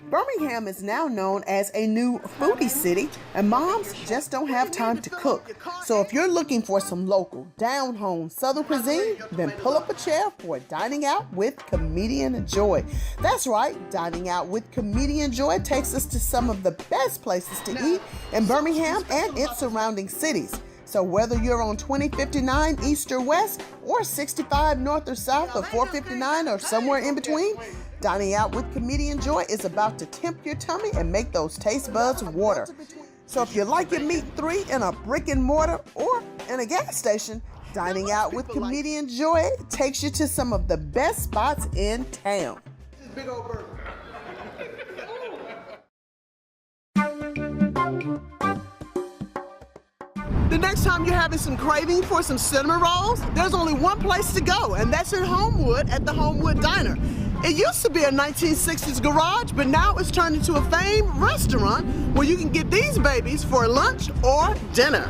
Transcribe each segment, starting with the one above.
Birmingham is now known as a new foodie city, and moms just don't have time to cook. So if you're looking for some local, down-home Southern cuisine, then pull up a chair for Dining Out with Comedienne Joy. That's right, Dining Out with Comedienne Joy takes us to some of the best places to eat in Birmingham and its surrounding cities. So whether you're on 2059 East or West, or 65 North or South, or 459 or somewhere in between, Dining Out with Comedienne Joy is about to tempt your tummy and make those taste buds water. So if you like your meat 3 in a brick and mortar or in a gas station, Dining Out with Comedienne Joy takes you to some of the best spots in town. Big old burger. The next time you're having some craving for some cinnamon rolls, there's only one place to go, and that's in Homewood at the Homewood Diner. It used to be a 1960s garage, but now it's turned into a famed restaurant where you can get these babies for lunch or dinner.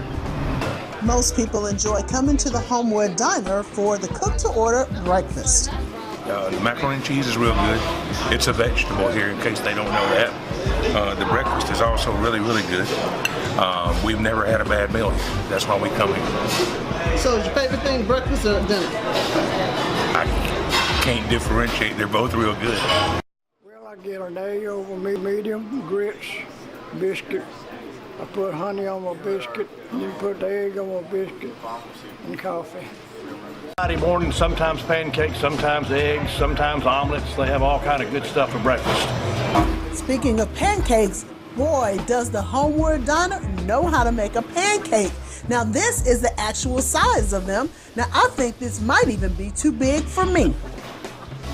Most people enjoy coming to the Homewood Diner for the cook-to-order breakfast. The macaroni and cheese is real good. It's a vegetable here, in case they don't know that. The breakfast is also really, really good. We've never had a bad meal here. That's why we come here. So is your favorite thing breakfast or dinner? I can't differentiate. They're both real good. Well, I get an egg over medium, grits, biscuit. I put honey on my biscuit, and you put the egg on my biscuit, and coffee. Friday morning, sometimes pancakes, sometimes eggs, sometimes omelets. They have all kind of good stuff for breakfast. Speaking of pancakes, boy, does the Homewood Diner know how to make a pancake. Now this is the actual size of them. Now I think this might even be too big for me.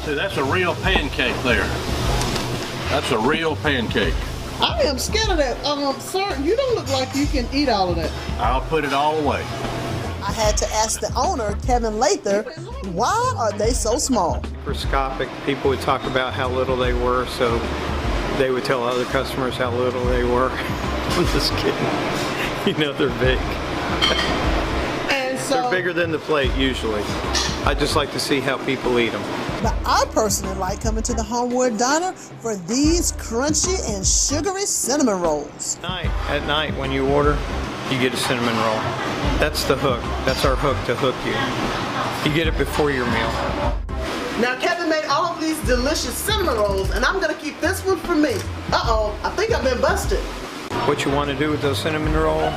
See, that's a real pancake there. That's a real pancake. I am scared of that. Sir, you don't look like you can eat all of that. I'll put it all away. I had to ask the owner, Kevin Lather, why are they so small? Microscopic. People would talk about how little they were, so they would tell other customers how little they were. I'm just kidding. You know, they're big. And so, they're bigger than the plate usually. I just like to see how people eat them. But I personally like coming to the Homewood Diner for these crunchy and sugary cinnamon rolls. At night when you order, you get a cinnamon roll. That's the hook. That's our hook to hook you. You get it before your meal. now Kevin made all of these delicious cinnamon rolls, and I'm gonna keep this one for me. Uh-oh, I think I've been busted. What you want to do with those cinnamon rolls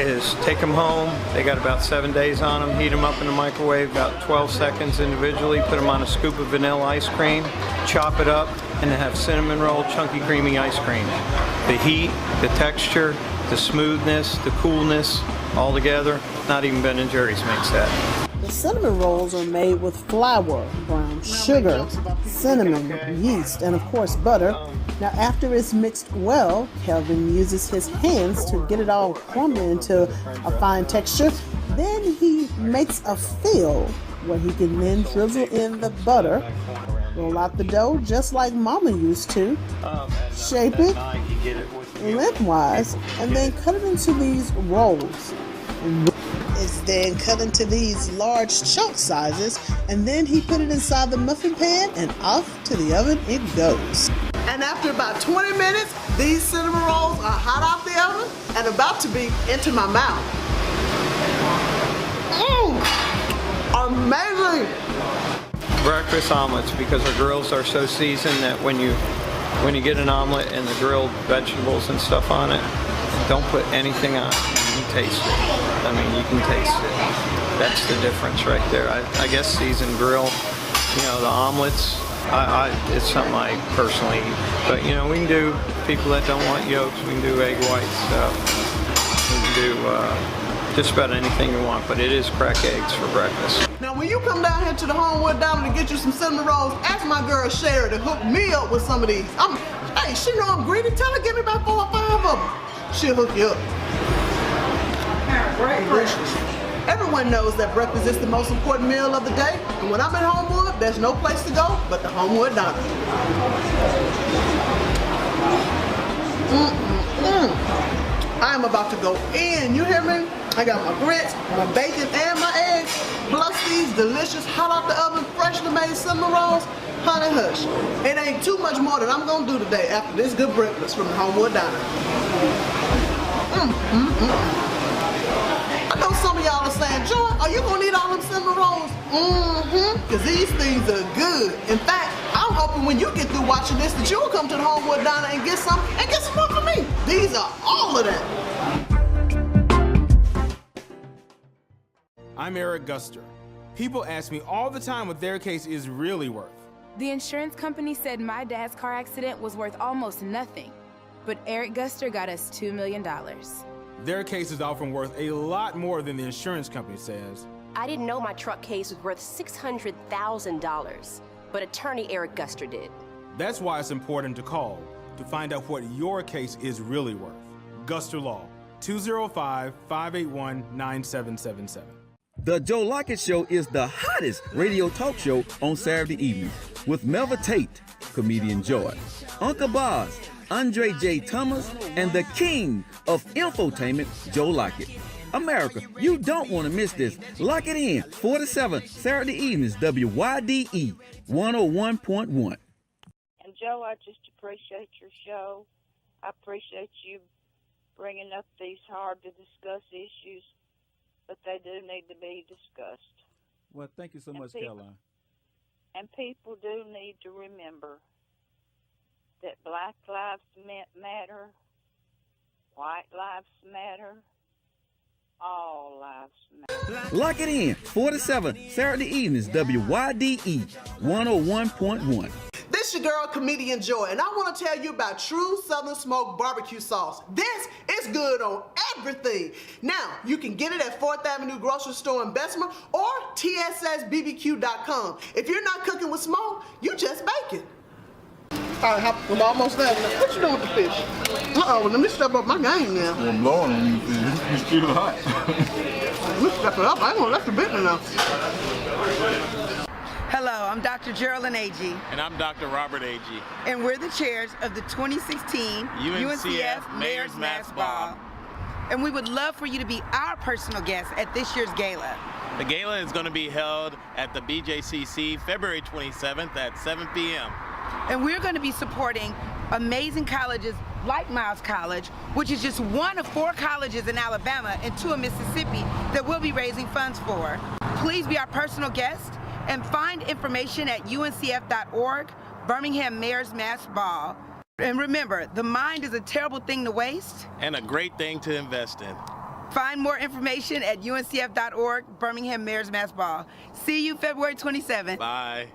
is take them home. They got about 7 days on them. Heat them up in the microwave about 12 seconds individually. Put them on a scoop of vanilla ice cream. Chop it up and have cinnamon roll, chunky, creamy ice cream. The heat, the texture, the smoothness, the coolness, all together. Not even Ben & Jerry's makes that. The cinnamon rolls are made with flour, brown sugar, cinnamon, yeast, and of course butter. Now after it's mixed well, Kelvin uses his hands to get it all crumbly into a fine texture. Then he makes a fill where he can then drizzle in the butter, roll out the dough just like Mama used to, shape it lengthwise, and then cut it into these rolls. It's then cut into these large chunk sizes, and then he put it inside the muffin pan and off to the oven it goes. And after about 20 minutes, these cinnamon rolls are hot out the oven and about to be into my mouth. Amazing! Breakfast omelets, because our grills are so seasoned that when you get an omelet and the grilled vegetables and stuff on it, don't put anything on it. You can taste it. I mean, you can taste it. That's the difference right there. I guess seasoned grill, you know, the omelets, it's something I personally eat. But, you know, we can do, people that don't want yolks, we can do egg whites. We can do just about anything you want, but it is crack eggs for breakfast. Now, when you come down here to the Homewood Diner to get you some cinnamon rolls, ask my girl Sherry to hook me up with some of these. Hey, she know I'm greedy. Tell her give me about 4 or 5 of them. She'll hook you up. Delicious. Everyone knows that breakfast is the most important meal of the day, and when I'm at Homewood, there's no place to go but the Homewood Diner. I am about to go in, you hear me? I got my grits, my bacon, and my eggs, plus these delicious, hot out the oven, freshly made cinnamon rolls. Honey hush. It ain't too much more that I'm gonna do today after this good breakfast from the Homewood Diner. I know some of y'all are saying, Joy, are you gonna eat all them cinnamon rolls? Because these things are good. In fact, I'm hoping when you get through watching this that you'll come to the Homewood Diner and get some more for me. These are all of that. I'm Eric Guster. People ask me all the time what their case is really worth. The insurance company said my dad's car accident was worth almost nothing, but Eric Guster got us $2 million. Their case is often worth a lot more than the insurance company says. I didn't know my truck case was worth $600,000, but attorney Eric Guster did. That's why it's important to call to find out what your case is really worth. Guster Law, 205-581-9777. The Joe Lockett Show is the hottest radio talk show on Saturday evenings with Melva Tate, Comedienne Joy, Uncle Boz, Andre J. Thomas, and the king of infotainment, Joe Lockett. America, you don't want to miss this. Lock it in, 4 to 7, Saturday evenings, WYDE 101.1. And Joe, I just appreciate your show. I appreciate you bringing up these hard to discuss issues, but they do need to be discussed. Well, thank you so much, Caroline. And people do need to remember that Black lives matter, white lives matter, all lives matter. Lock it in, 4 to 7, Saturday evenings, WYDE 101.1. This your girl, Comedienne Joy, and I want to tell you about True Southern Smoke Barbecue Sauce. This is good on everything. Now, you can get it at 4th Avenue Grocery Store in Bessemer or tssbbq.com. If you're not cooking with smoke, you just bake it. All right, I'm almost there. What you doing with the fish? Uh-oh, let me step up my game now. Well, I'm blowing on you. It's still hot. Let me step it up. I ain't gonna let the bit enough. Hello, I'm Dr. Geraldine Agee. And I'm Dr. Robert Agee. And we're the chairs of the 2016 UNCF Mayor's Mass Ball. And we would love for you to be our personal guest at this year's gala. The gala is going to be held at the BJCC February 27th at 7 p.m. And we're going to be supporting amazing colleges like Miles College, which is just one of 4 colleges in Alabama and 2 in Mississippi that we'll be raising funds for. Please be our personal guest and find information at uncf.org, Birmingham Mayor's Mass Ball. And remember, the mind is a terrible thing to waste. And a great thing to invest in. Find more information at uncf.org, Birmingham Mayor's Mass Ball. See you February 27th. Bye.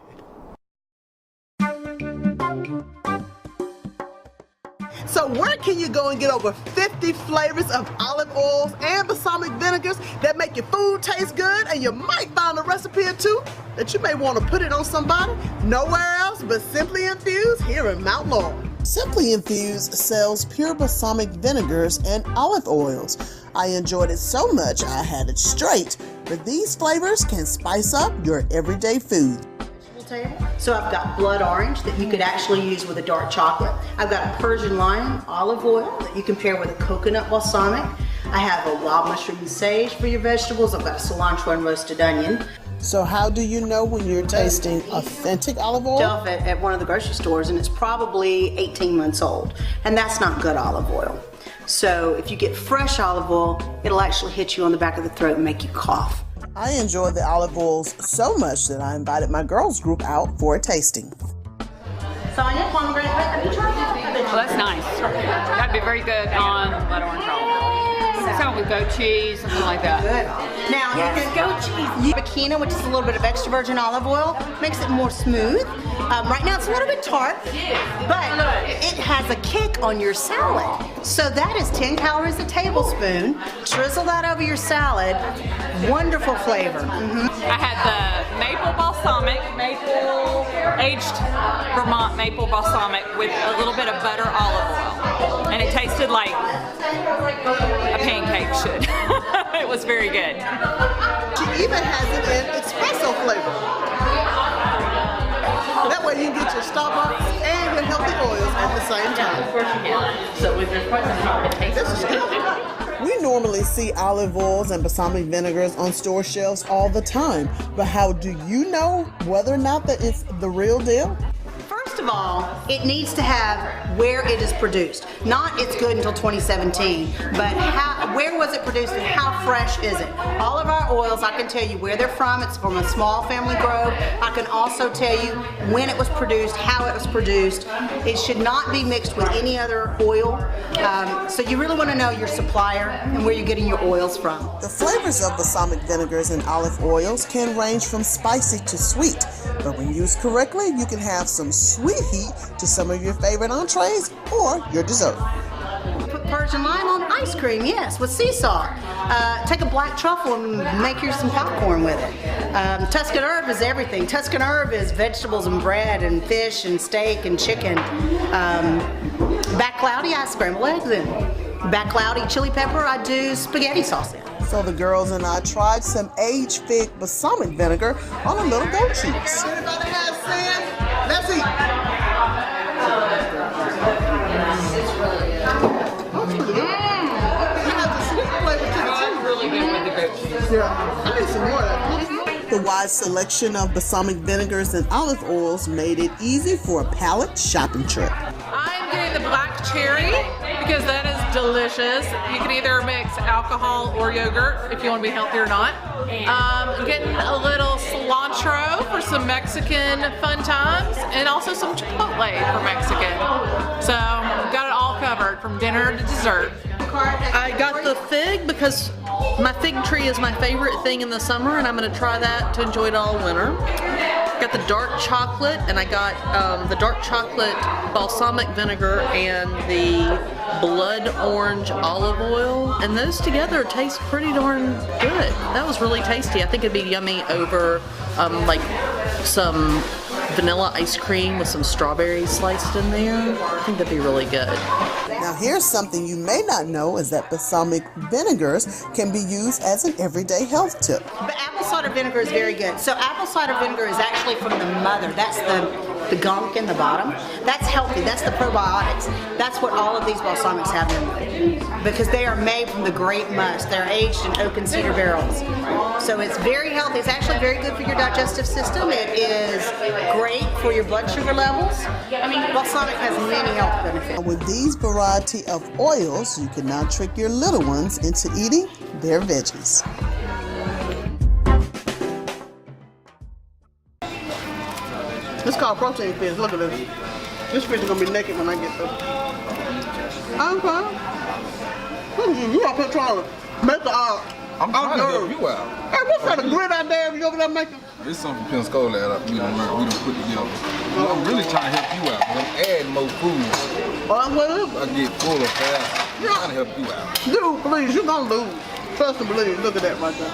So where can you go and get over 50 flavors of olive oils and balsamic vinegars that make your food taste good, and you might find a recipe or two that you may want to put it on somebody? Nowhere else but Simply Infused here in Mount Laurel. Simply Infused sells pure balsamic vinegars and olive oils. I enjoyed it so much I had it straight, but these flavors can spice up your everyday food. So I've got blood orange that you could actually use with a dark chocolate. I've got a Persian lime olive oil that you can pair with a coconut balsamic. I have a wild mushroom and sage for your vegetables. I've got a cilantro and roasted onion. So how do you know when you're tasting authentic olive oil? Shelf it at one of the grocery stores, and it's probably 18 months old, and that's not good olive oil. So if you get fresh olive oil, it'll actually hit you on the back of the throat and make you cough. I enjoyed the olive oils so much that I invited my girls group out for a tasting. Sonia, pomegranate, have you tried that? Well, that's nice. That'd be very good on blood orange olive oil. Something with goat cheese, something like that. Good. Now, you can goat cheese. Bakina, which is a little bit of extra virgin olive oil, makes it more smooth. Right now, it's a little bit tart, but it has a kick on your salad. So that is 10 calories a tablespoon. Drizzle that over your salad. Wonderful flavor. I had the maple balsamic, aged Vermont maple balsamic with a little bit of butter olive oil. And it tasted like a pancake should. It was very good. She even has it in espresso flavor. That way you can get your Starbucks and your healthy oils at the same time. So with this price, it's not going to taste This is good. We normally see olive oils and balsamic vinegars on store shelves all the time, but how do you know whether or not that it's the real deal? First of all, it needs to have where it is produced. Not it's good until 2017, but where was it produced and how fresh is it? All of our oils, I can tell you where they're from. It's from a small family grove. I can also tell you when it was produced, how it was produced. It should not be mixed with any other oil. So you really want to know your supplier and where you're getting your oils from. The flavors of balsamic vinegars and olive oils can range from spicy to sweet, but when used correctly, you can have some sweet heat to some of your favorite entrees or your dessert. Put Persian lime on ice cream, yes, with sea salt. Take a black truffle and make you some popcorn with it. Tuscan herb is everything. Tuscan herb is vegetables and bread and fish and steak and chicken. Back cloudy, I scramble eggs in. Back cloudy chili pepper, I do spaghetti sauce in. So the girls and I tried some aged fig balsamic vinegar on a little goat cheese. Anybody have sand? Let's eat. It's really good. You have the sweet flavor to it. It's really good with the goat cheese. Yeah, I need some more of that. The wide selection of balsamic vinegars and olive oils made it easy for a palate shopping trip. I'm getting the black cherry because that is delicious. You can either mix alcohol or yogurt if you want to be healthy or not. Getting a little cilantro for some Mexican fun times, and also some chipotle for Mexican. So got it all covered from dinner to dessert. I got the fig because my fig tree is my favorite thing in the summer, and I'm going to try that to enjoy it all winter. Got the dark chocolate, and I got the dark chocolate balsamic vinegar and the blood orange olive oil, and those together taste pretty darn good. That was really tasty. I think it'd be yummy over like some vanilla ice cream with some strawberries sliced in there. I think that'd be really good. Now here's something you may not know is that balsamic vinegars can be used as an everyday health tip. But apple cider vinegar is very good. So apple cider vinegar is actually from the mother. That's the gunk in the bottom. That's healthy. That's the probiotics. That's what all of these balsamics have in them, because they are made from the grape must. They're aged in oak and cedar barrels. So it's very healthy. It's actually very good for your digestive system. It is great for your blood sugar levels. I mean, balsamic has many health benefits. With these variety of oils, you can now trick your little ones into eating their veggies. It's called protein fish. Look at this. This fish is gonna be naked when I get there. Okay. You up here trying to make the I'm trying to help you out. Hey, what's that, a grid out there you over there making? This is something from Pensacola that we done put together. I'm really trying to help you out, but I'm adding more food. I get fuller fast. I'm trying to help you out. Dude, please, you gonna lose. Trust and believe. Look at that right there.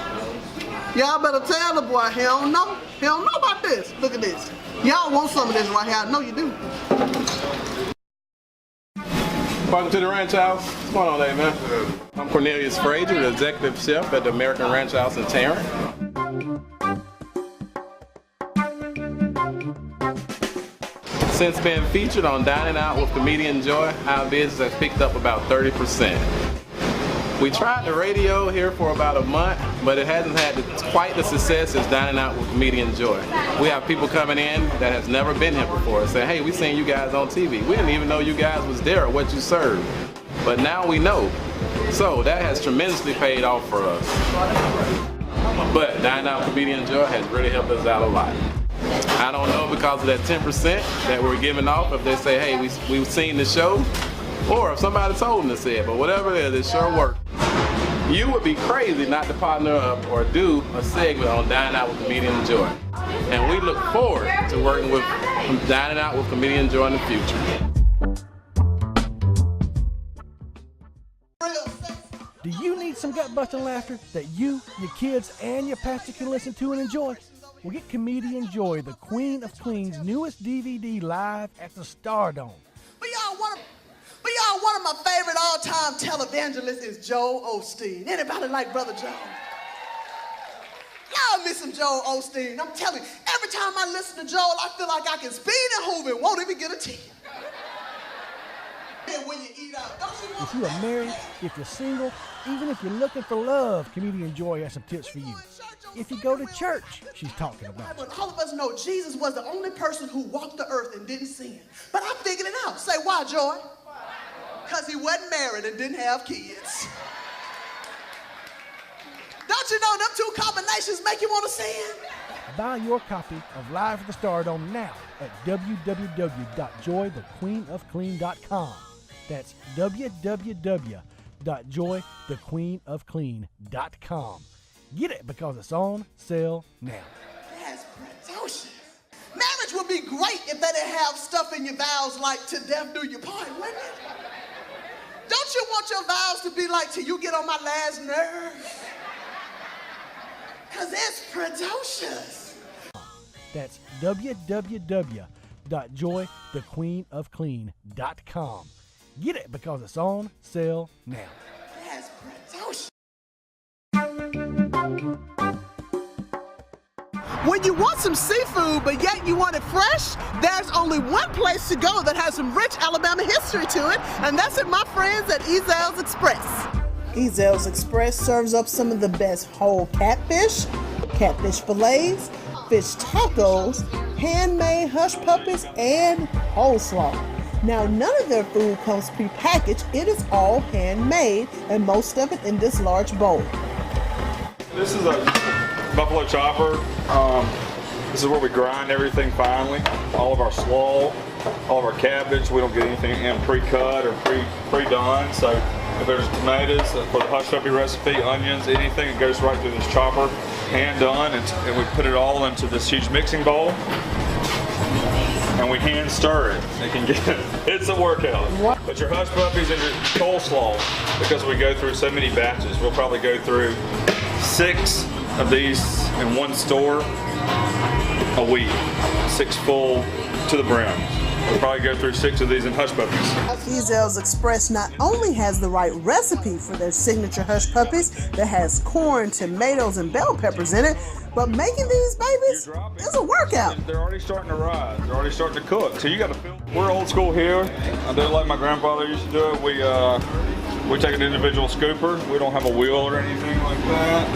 Y'all better tell the boy he don't know. He don't know about this. Look at this. Y'all want some of this right here. I know you do. Welcome to the Ranch House. What's going on today, man? I'm Cornelius Frazier, the executive chef at the American Ranch House in Tarrant. Since being featured on Dining Out with Comedienne Joy, our business has picked up about 30%. We tried the radio here for about a month, but it hasn't had quite the success as Dining Out with Comedienne Joy. We have people coming in that has never been here before and say, hey, we seen you guys on TV. We didn't even know you guys was there or what you served. But now we know. So that has tremendously paid off for us. But Dining Out with Comedienne Joy has really helped us out a lot. I don't know because of that 10% that we're giving off, if they say, hey, we've seen the show, or if somebody told them to say it, but whatever it is, it sure worked. You would be crazy not to partner up or do a segment on Dining Out with Comedienne Joy. And we look forward to working with Dining Out with Comedienne Joy in the future. Do you need some gut-busting laughter that you, your kids, and your pastor can listen to and enjoy? Well, get Comedienne Joy, the Queen of Queens' newest DVD, live at the Stardome. But y'all, one of my favorite all-time televangelists is Joel Osteen. Anybody like Brother Joel? Y'all miss some Joel Osteen. I'm telling you, every time I listen to Joel, I feel like I can speed and Hoover and won't even get a tear. If you are married, if you're single, even if you're looking for love, Comedienne Joy has some tips for you. If you go to church, she's talking about you. But all of us know Jesus was the only person who walked the earth and didn't sin. But I figured it out. Say, why, Joy? Because he wasn't married and didn't have kids. Don't you know them two combinations make you want to sin? Buy your copy of Live from the Stardome now at www.joythequeenofclean.com. That's www.joythequeenofclean.com. Get it because it's on sale now. That's pretentious. Marriage would be great if they didn't have stuff in your vows like "to death do you part," wouldn't it? Don't you want your vows to be like "till you get on my last nerve"? Because it's pretentious. That's www.joythequeenofclean.com. Get it because it's on sale now. That's pretentious. When you want some seafood, but yet you want it fresh, there's only one place to go that has some rich Alabama history to it, and that's at my friends at Ezel's Express. Ezel's Express serves up some of the best whole catfish fillets, fish tacos, handmade hush puppies, and coleslaw. Now, none of their food comes prepackaged. It is all handmade, and most of it in this large bowl. This is a buffalo chopper. This is where we grind everything finely. All of our slaw, all of our cabbage. We don't get anything in pre-cut or pre-done. So if there's tomatoes for the hush puppy recipe, onions, anything, it goes right through this chopper, hand done, and we put it all into this huge mixing bowl. And we hand stir it. It's a workout. But your hush puppies and your coleslaw, because we go through so many batches, we'll probably go through 6 of these in one store a week. 6 full to the brim. We'll probably go through 6 of these in hush puppies. Ezel's Express not only has the right recipe for their signature hush puppies that has corn, tomatoes, and bell peppers in it, but making these babies is a workout. They're already starting to rise. They're already starting to cook. So you got to feel. We're old school here. I do it like my grandfather used to do it. We take an individual scooper. We don't have a wheel or anything like that.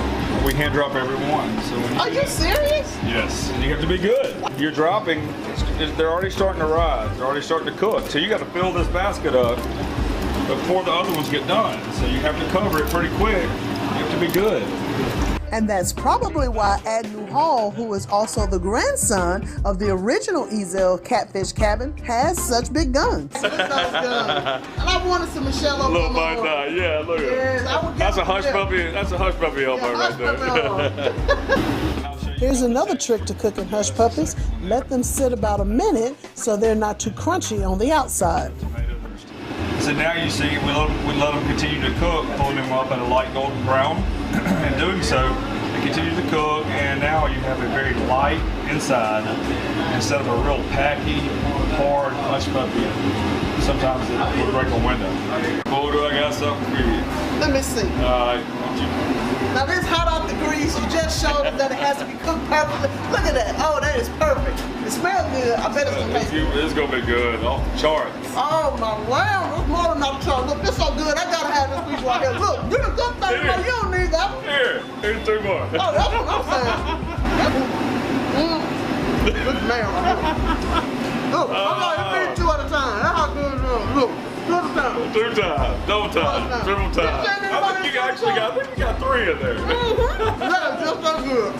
We hand drop every one. So Are you serious? Yes. And you have to be good. You're dropping. They're already starting to rise. They're already starting to cook. So you got to fill this basket up before the other ones get done. So you have to cover it pretty quick. You have to be good. And that's probably why Agnew Hall, who is also the grandson of the original Ezel Catfish Cabin, has such big guns. Look at those guns. And I wanted some Michelle Obama. Little by night, yeah, look at it. That's a hush puppy. That's a hush puppy elbow right there. Here's another trick to cooking hush puppies. Let them sit about a minute so they're not too crunchy on the outside. So now you see we let them continue to cook, pulling them up at a light golden brown. And doing so, they continue to cook, and now you have a very light inside instead of a real packy, hard hush puppy. Sometimes it will break a window. Oh, do I got something for you? Let me see. Now this hot off the grease, you just showed us that it has to be cooked perfectly. Look at that. Oh, that is perfect. It smells good. I bet it's going to taste good. It's going to be good. Off the charts. Oh, my wow. It's more than off the charts. Look, this so good. I got to have this piece right here. Look, you done cooked that. You don't need that one. Here's 2 more. Oh, that's what I'm saying. Look, man. Look, I'm going to eat 2 at a time. That's how good it is. Look. 2 times. Double time. Triple time. I think you actually got 3 in there. That's just so good.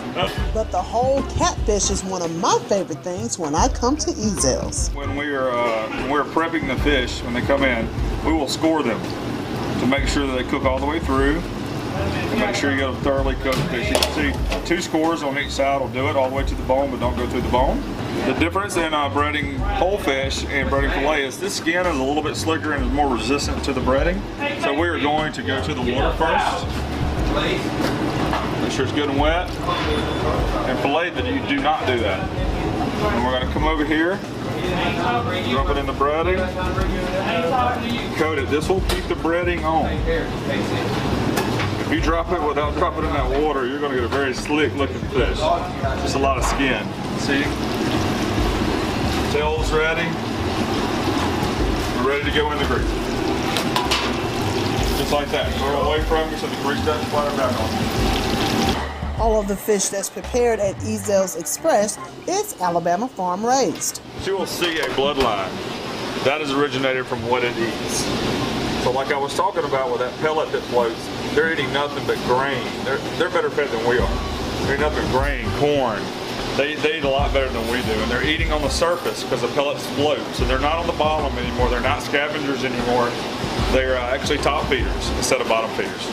But the whole catfish is one of my favorite things when I come to Ezel's. When we're prepping the fish, when they come in, we will score them to make sure that they cook all the way through. And make sure you get a thoroughly cooked fish. You can see 2 scores on each side will do it all the way to the bone, but don't go through the bone. The difference in breading whole fish and breading fillet is this skin is a little bit slicker and is more resistant to the breading. So we are going to go to the water first. Make sure it's good and wet. And fillet, that you do not do that. And we're going to come over here, drop it in the breading, coat it. This will keep the breading on. If you drop it without dropping it in that water, you're going to get a very slick looking fish. Just a lot of skin. See? Tail's ready. We're ready to go in the grease. Just like that. Throw away from you so the grease doesn't splatter back on you. All of the fish that's prepared at Ezel's Express is Alabama farm raised. You will see a bloodline that is originated from what it eats. So like I was talking about with that pellet that floats, they're eating nothing but grain. They're better fed than we are. They're eating nothing but grain, corn. They eat a lot better than we do, and they're eating on the surface because the pellets float. So they're not on the bottom anymore. They're not scavengers anymore. They're actually top feeders instead of bottom feeders.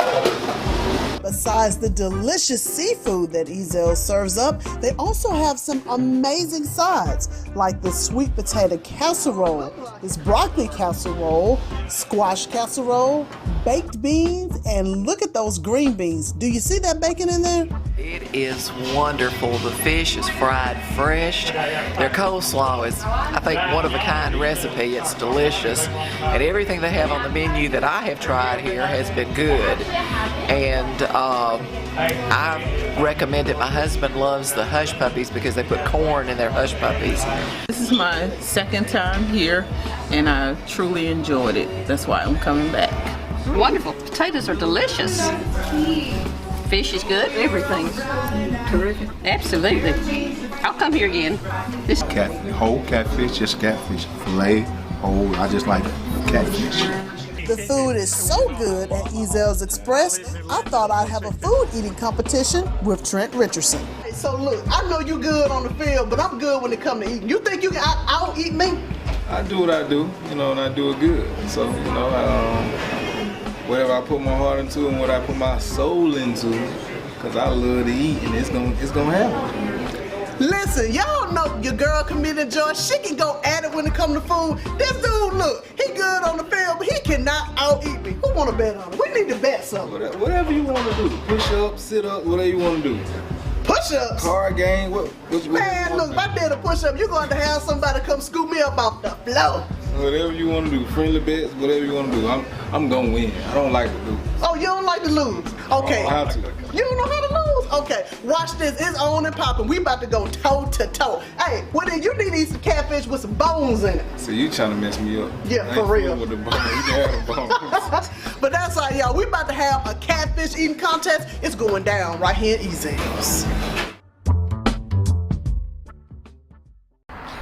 Besides the delicious seafood that Ezel serves up, they also have some amazing sides, like the sweet potato casserole, this broccoli casserole, squash casserole, baked beans, and look at those green beans. Do you see that bacon in there? It is wonderful. The fish is fried fresh. Their coleslaw is, I think, one-of-a-kind recipe. It's delicious. And everything they have on the menu that I have tried here has been good. And I recommend it. My husband loves the hush puppies because they put corn in their hush puppies. This is my second time here, and I truly enjoyed it. That's why I'm coming back. Wonderful. Potatoes are delicious. Fish is good. Everything's terrific. Absolutely. I'll come here again. Whole catfish, just catfish. Filet, whole. I just like catfish. The food is so good at Ezel's Express, I thought I'd have a food eating competition with Trent Richardson. Hey, so look, I know you good on the field, but I'm good when it comes to eating. You think you can out-eat me? I do what I do, and I do it good. So, whatever I put my heart into and what I put my soul into, because I love to eat, and it's gonna happen. Listen, y'all know your girl Comedienne Joy, she can go at it when it comes to food. This dude, look, he good on the field, but he cannot out-eat me. Who want to bet on it? We need to bet something. Whatever you want to do. Push up, sit up, whatever you want to do. Push-ups? Card game, Man, look, if I did a push-up, you're going to have somebody come scoop me up off the floor. Whatever you want to do, friendly bets, whatever you want to do. I'm going to win. I don't like to lose. Oh, you don't like to lose? Okay. I don't have to. You don't know how to lose? Okay, watch this. It's on and popping. We about to go toe-to-toe. Hey, well then you need to eat some catfish with some bones in it. So you trying to mess me up? Yeah, for real. With the bones. You can have the bones. But that's all, y'all. We about to have a catfish eating contest. It's going down right here at Ezel's.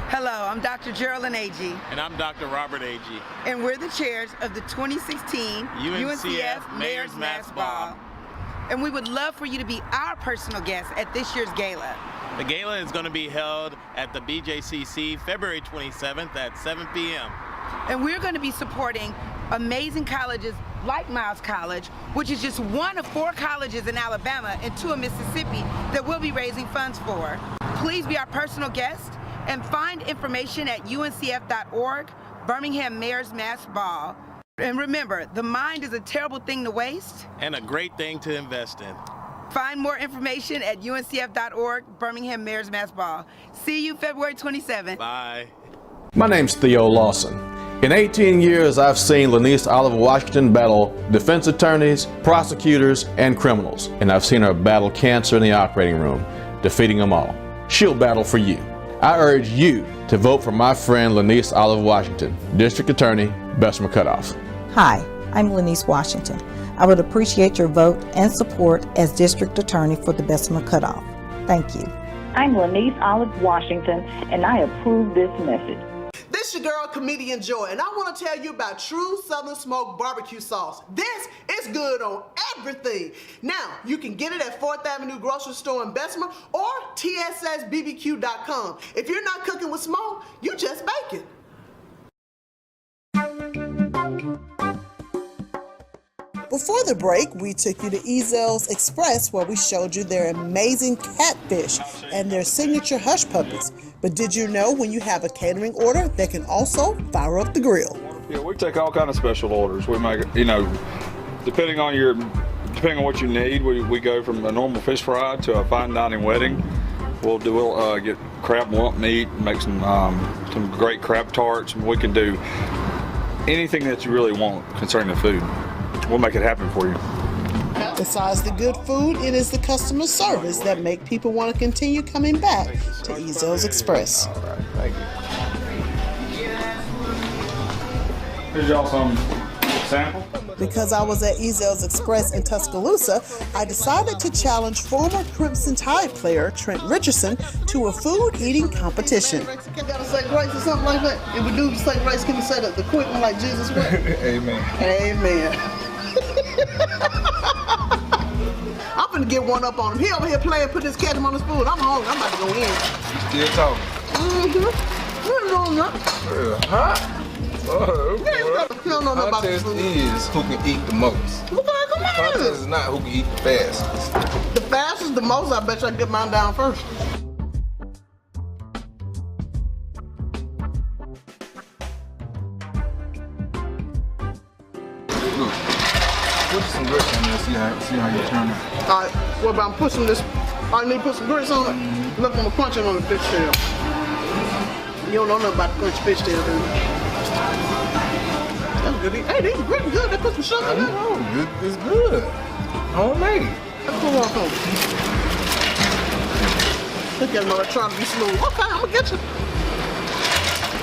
Hello, I'm Dr. Geraldine Agee. And I'm Dr. Robert Agee. And we're the chairs of the 2016 UNCF Mayor's Mass Ball. And we would love for you to be our personal guest at this year's gala. The gala is going to be held at the BJCC February 27th at 7 p.m. And we're going to be supporting amazing colleges like Miles College, which is just one of 4 colleges in Alabama and 2 in Mississippi that we'll be raising funds for. Please be our personal guest and find information at uncf.org, Birmingham Mayor's Mass Ball. And remember, the mind is a terrible thing to waste. And a great thing to invest in. Find more information at uncf.org, Birmingham Mayor's Mass Ball. See you February 27th. Bye. My name's Theo Lawson. In 18 years, I've seen Lanice Oliver Washington battle defense attorneys, prosecutors, and criminals. And I've seen her battle cancer in the operating room, defeating them all. She'll battle for you. I urge you to vote for my friend Lanice Oliver Washington, District Attorney, Bessemer Cutoff. Hi, I'm Lanice Washington. I would appreciate your vote and support as District Attorney for the Bessemer Cutoff. Thank you. I'm Lanice Olive Washington, and I approve this message. This your girl, Comedienne Joy, and I want to tell you about True Southern Smoke Barbecue Sauce. This is good on everything. Now, you can get it at 4th Avenue Grocery Store in Bessemer or tssbbq.com. If you're not cooking with smoke, you just bake it. Before the break, we took you to Ezel's Express where we showed you their amazing catfish and their signature hush puppies. But did you know when you have a catering order, they can also fire up the grill? Yeah, we take all kind of special orders. We make it, depending on what you need, we go from a normal fish fry to a fine dining wedding. We'll get crab lump meat, make some great crab tarts. We can do anything that you really want concerning the food. We'll make it happen for you. Besides the good food, it is the customer service that make people want to continue coming back to Ezel's Express. All right, thank you. Here's y'all some Sample? Because I was at Ezel's Express in Tuscaloosa, I decided to challenge former Crimson Tide player Trent Richardson to a food-eating competition. Gotta say grace or something like that. If we do say grace, can we say the quick one like Jesus went? Amen. Amen. I'm finna get one up on him. He over here playing, put his ketchup on his food. I'm hungry. I'm about to go in. You still talking? Hot? You don't know nothing about this Contest food. is who can eat the most. Come on. Contest is not who can eat the fastest. The fastest, the most, I bet you I can get mine down first. Look, put some grits on there, see how you turn it. Alright, what about I'm pushing this? I need to put some grits on it. Look, I'm crunching on the fish tail. You don't know nothing about the crunchy fish tail, do you? That's good. Hey, these grits good. They put some sugar in there. Oh, it's good. Homemade. Let's pull off on. Look at them, trying to be smooth. Okay, I'm gonna get you.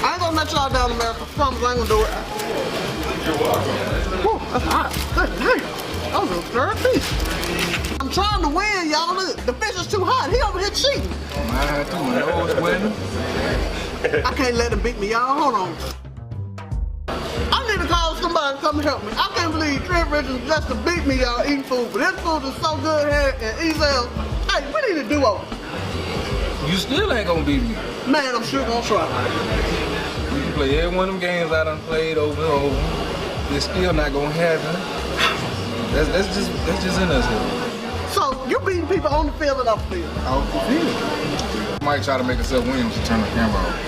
I ain't gonna let y'all down, America. Promise I ain't gonna do it. Whew, that's hot. Good night. That was a third piece. I'm trying to win, y'all. Look, the fish is too hot. He over here cheating. I had to when I was winning. I can't let him beat me, y'all. Hold on. I need to call somebody to come help me. I can't believe Trent Richards just to beat me, y'all, eating food. But this food is so good here in Ezel. Hey, we need to do over. You still ain't gonna beat me. Man, I'm sure gonna try. You can play every one of them games I done played over and over. It's still not gonna happen. That's just in us here. So you beating people on the field and off the field? Off the field. Might try to make herself win to turn the camera off.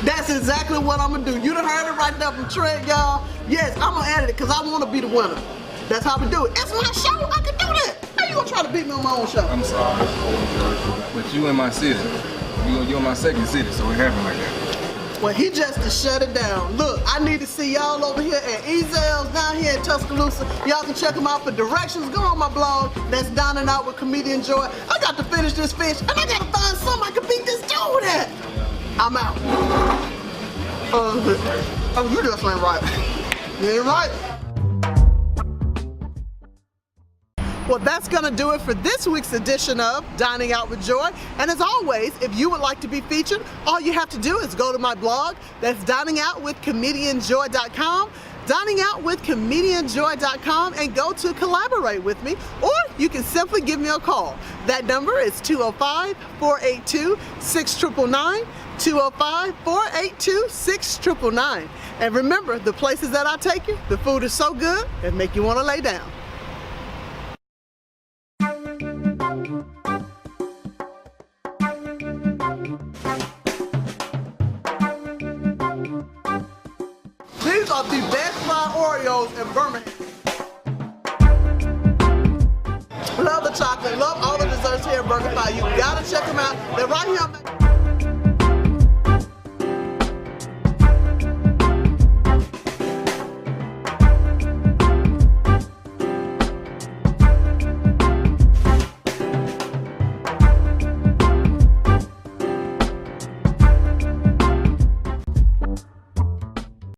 That's exactly what I'm gonna do. You done heard it right there from Trent, y'all. Yes, I'm gonna edit it because I want to be the winner. That's how we do it. It's my show. I can do that. How you gonna try to beat me on my own show? I'm sorry, but you in my city. You in my second city, so it happened like that. Well, he just to shut it down. Look, I need to see y'all over here at Ezel's down here in Tuscaloosa. Y'all can check them out for directions. Go on my blog. That's Dining Out with Comedienne Joy. I got to finish this fish, and I got to find something I can beat this dude at. I'm out. Oh, you just ain't right. You ain't right. Well, that's going to do it for this week's edition of Dining Out with Joy. And as always, if you would like to be featured, all you have to do is go to my blog. That's diningoutwithcomedienjoy.com. diningoutwithcomedienjoy.com and go to collaborate with me, or you can simply give me a call. That number is 205-482-6999, 205-482-6999. And remember, the places that I take you, the food is so good, it make you want to lay down. These are the best fried Oreos in Birmingham. Love the chocolate, love all the desserts here at BurgerFi. You gotta check them out. They're right here.